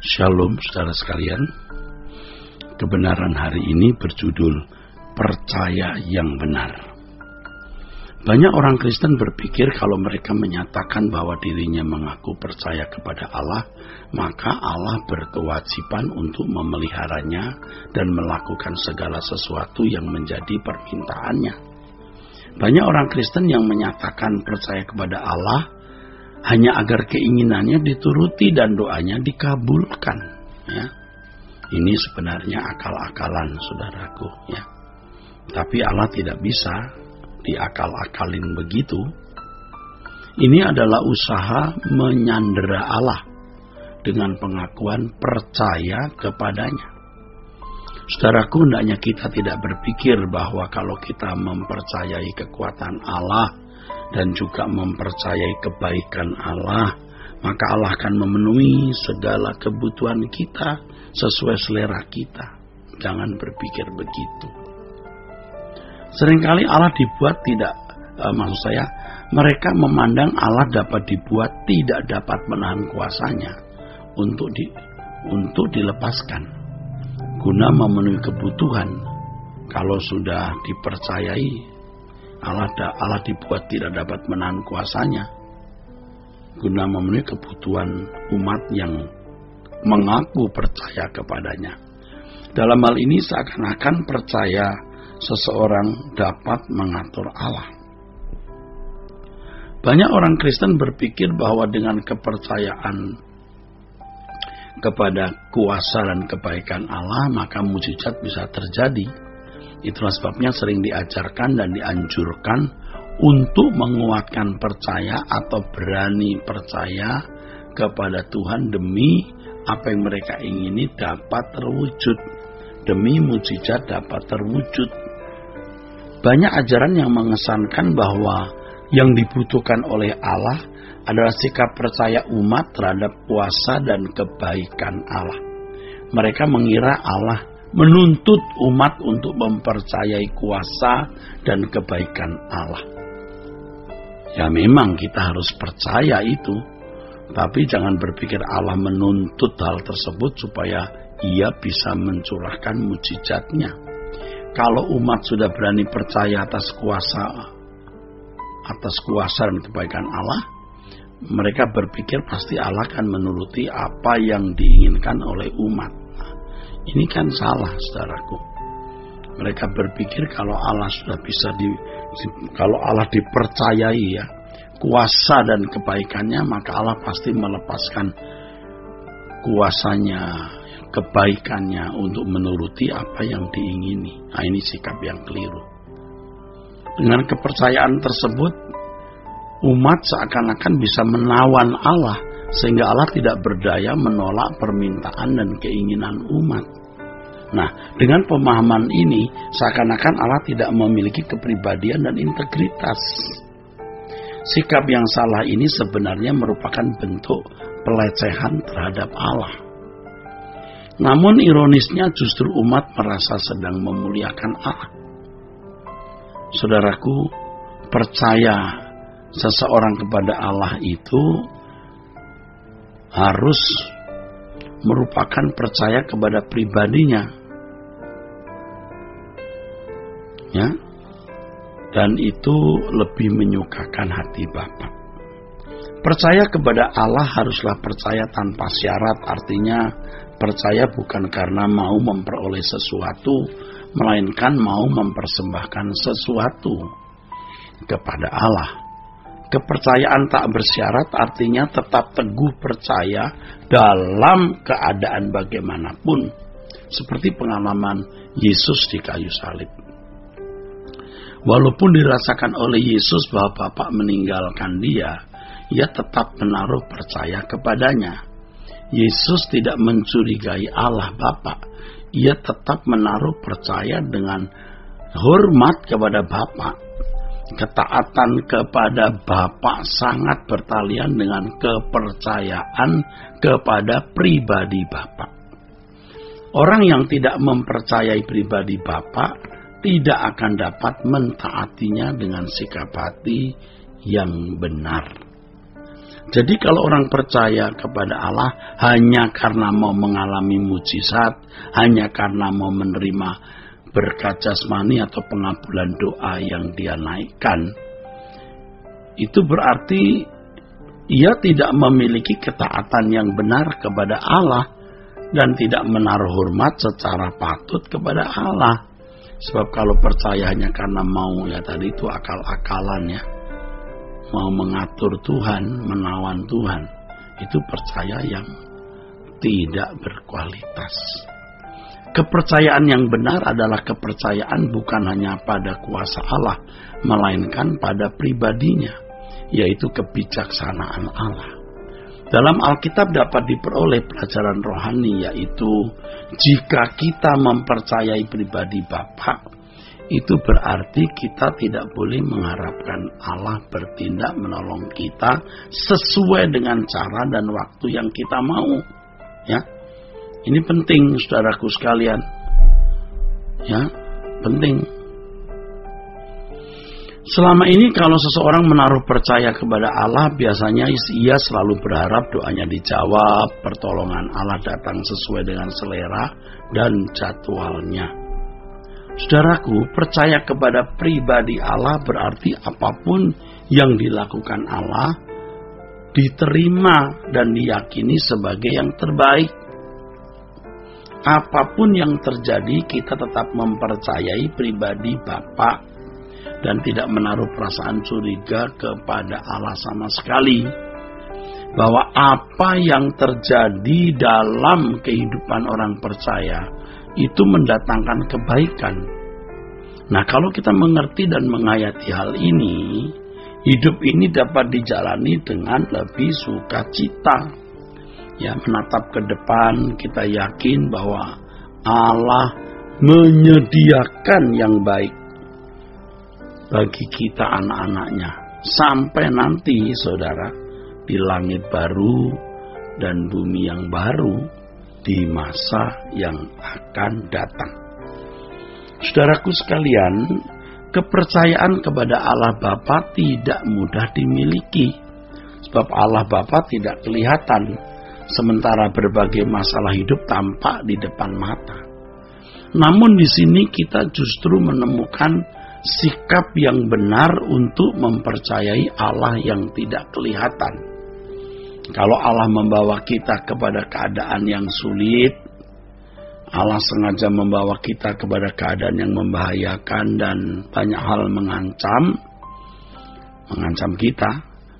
Shalom saudara sekalian. Kebenaran hari ini berjudul Percaya yang Benar. Banyak orang Kristen berpikir kalau mereka menyatakan bahwa dirinya mengaku percaya kepada Allah, maka Allah berkewajiban untuk memeliharanya dan melakukan segala sesuatu yang menjadi permintaannya. Banyak orang Kristen yang menyatakan percaya kepada Allah hanya agar keinginannya dituruti dan doanya dikabulkan. Ya. Ini sebenarnya akal-akalan, saudaraku. Ya. Tapi Allah tidak bisa diakal-akalin begitu. Ini adalah usaha menyandera Allah dengan pengakuan percaya kepadanya. Saudaraku, hendaknya kita tidak berpikir bahwa kalau kita mempercayai kekuatan Allah dan juga mempercayai kebaikan Allah, maka Allah akan memenuhi segala kebutuhan kita sesuai selera kita. Jangan berpikir begitu. Seringkali Allah dibuat mereka memandang Allah dapat dibuat tidak dapat menahan kuasanya untuk dilepaskan guna memenuhi kebutuhan. Kalau sudah dipercayai Allah dibuat tidak dapat menahan kuasanya guna memenuhi kebutuhan umat yang mengaku percaya kepadanya. Dalam hal ini seakan-akan percaya seseorang dapat mengatur Allah. Banyak orang Kristen berpikir bahwa dengan kepercayaan kepada kuasa dan kebaikan Allah, maka mujizat bisa terjadi. Itulah sebabnya sering diajarkan dan dianjurkan untuk menguatkan percaya atau berani percaya kepada Tuhan demi apa yang mereka ingini dapat terwujud, demi mujizat dapat terwujud. Banyak ajaran yang mengesankan bahwa yang dibutuhkan oleh Allah adalah sikap percaya umat terhadap kuasa dan kebaikan Allah. Mereka mengira Allah menuntut umat untuk mempercayai kuasa dan kebaikan Allah. Ya memang kita harus percaya itu, tapi jangan berpikir Allah menuntut hal tersebut supaya ia bisa mencurahkan mujizatnya. Kalau umat sudah berani percaya atas kuasa dan kebaikan Allah, mereka berpikir pasti Allah akan menuruti apa yang diinginkan oleh umat. Ini kan salah, saudaraku. Mereka berpikir kalau Allah sudah bisa kalau Allah dipercayai ya kuasa dan kebaikannya, maka Allah pasti melepaskan kuasanya, kebaikannya untuk menuruti apa yang diingini. Nah, ini sikap yang keliru. Dengan kepercayaan tersebut, umat seakan-akan bisa menawan Allah, sehingga Allah tidak berdaya menolak permintaan dan keinginan umat. Nah, dengan pemahaman ini, seakan-akan Allah tidak memiliki kepribadian dan integritas. Sikap yang salah ini sebenarnya merupakan bentuk pelecehan terhadap Allah. Namun ironisnya justru umat merasa sedang memuliakan Allah. Saudaraku, percaya seseorang kepada Allah itu harus merupakan percaya kepada pribadinya, ya, dan itu lebih menyukakan hati Bapa. Percaya kepada Allah haruslah percaya tanpa syarat, artinya percaya bukan karena mau memperoleh sesuatu, melainkan mau mempersembahkan sesuatu kepada Allah. Kepercayaan tak bersyarat artinya tetap teguh percaya dalam keadaan bagaimanapun, seperti pengalaman Yesus di kayu salib. Walaupun dirasakan oleh Yesus bahwa Bapa meninggalkan dia, ia tetap menaruh percaya kepadanya. Yesus tidak mencurigai Allah Bapa, ia tetap menaruh percaya dengan hormat kepada Bapa. Ketaatan kepada Bapa sangat bertalian dengan kepercayaan kepada pribadi Bapa. Orang yang tidak mempercayai pribadi Bapa tidak akan dapat mentaatinya dengan sikap hati yang benar. Jadi kalau orang percaya kepada Allah hanya karena mau mengalami mujizat, hanya karena mau menerima berkat jasmani atau pengabulan doa yang dia naikkan, itu berarti ia tidak memiliki ketaatan yang benar kepada Allah dan tidak menaruh hormat secara patut kepada Allah. Sebab kalau percaya hanya karena mau, ya tadi itu akal-akalan ya, mau mengatur Tuhan, menawan Tuhan, itu percaya yang tidak berkualitas. Kepercayaan yang benar adalah kepercayaan bukan hanya pada kuasa Allah, melainkan pada pribadinya, yaitu kebijaksanaan Allah. Dalam Alkitab dapat diperoleh pelajaran rohani, yaitu jika kita mempercayai pribadi Bapa, itu berarti kita tidak boleh mengharapkan Allah bertindak menolong kita sesuai dengan cara dan waktu yang kita mau. Ya, ini penting, saudaraku sekalian. Ya, penting. Selama ini kalau seseorang menaruh percaya kepada Allah, biasanya ia selalu berharap doanya dijawab, pertolongan Allah datang sesuai dengan selera dan jadwalnya. Saudaraku, percaya kepada pribadi Allah berarti apapun yang dilakukan Allah diterima dan diyakini sebagai yang terbaik. Apapun yang terjadi, kita tetap mempercayai pribadi Bapa dan tidak menaruh perasaan curiga kepada Allah sama sekali. Bahwa apa yang terjadi dalam kehidupan orang percaya itu mendatangkan kebaikan. Nah, kalau kita mengerti dan menghayati hal ini, hidup ini dapat dijalani dengan lebih sukacita. Ya, menatap ke depan, kita yakin bahwa Allah menyediakan yang baik bagi kita anak-anaknya. Sampai nanti, saudara, di langit baru dan bumi yang baru di masa yang akan datang. Saudaraku sekalian, kepercayaan kepada Allah Bapa tidak mudah dimiliki. Sebab Allah Bapa tidak kelihatan, sementara berbagai masalah hidup tampak di depan mata. Namun di sini kita justru menemukan sikap yang benar untuk mempercayai Allah yang tidak kelihatan. Kalau Allah membawa kita kepada keadaan yang sulit, Allah sengaja membawa kita kepada keadaan yang membahayakan dan banyak hal mengancam kita,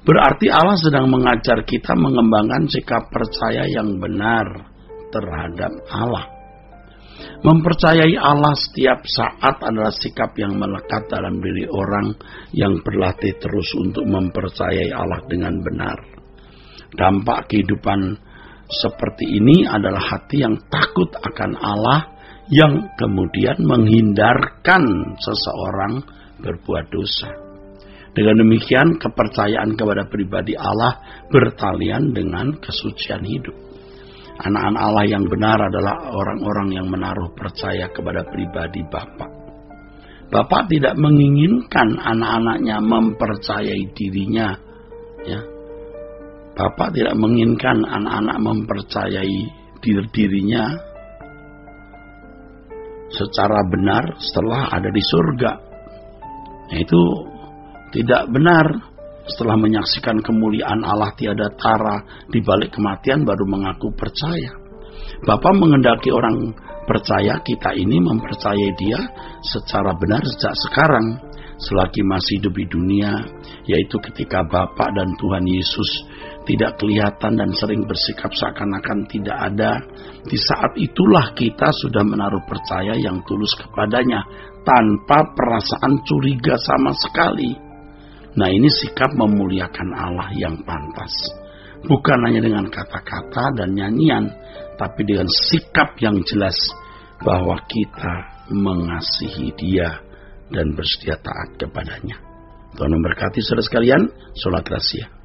berarti Allah sedang mengajar kita mengembangkan sikap percaya yang benar terhadap Allah. Mempercayai Allah setiap saat adalah sikap yang melekat dalam diri orang yang berlatih terus untuk mempercayai Allah dengan benar. Dampak kehidupan seperti ini adalah hati yang takut akan Allah yang kemudian menghindarkan seseorang berbuat dosa. Dengan demikian, kepercayaan kepada pribadi Allah bertalian dengan kesucian hidup. Anak-anak Allah yang benar adalah orang-orang yang menaruh percaya kepada pribadi Bapa. Bapa tidak menginginkan anak-anaknya mempercayai dirinya. Ya. Bapa tidak menginginkan anak-anak mempercayai dirinya secara benar setelah ada di surga. Nah, itu tidak benar. Setelah menyaksikan kemuliaan Allah tiada tara di balik kematian baru mengaku percaya. Bapa mengendaki orang percaya kita ini mempercayai Dia secara benar sejak sekarang, selagi masih hidup di dunia, yaitu ketika Bapa dan Tuhan Yesus tidak kelihatan dan sering bersikap seakan-akan tidak ada. Di saat itulah kita sudah menaruh percaya yang tulus kepadanya tanpa perasaan curiga sama sekali. Nah, ini sikap memuliakan Allah yang pantas. Bukan hanya dengan kata-kata dan nyanyian, tapi dengan sikap yang jelas bahwa kita mengasihi Dia dan bersedia taat kepadanya. Tuhan memberkati saudara sekalian. Sola Gracia.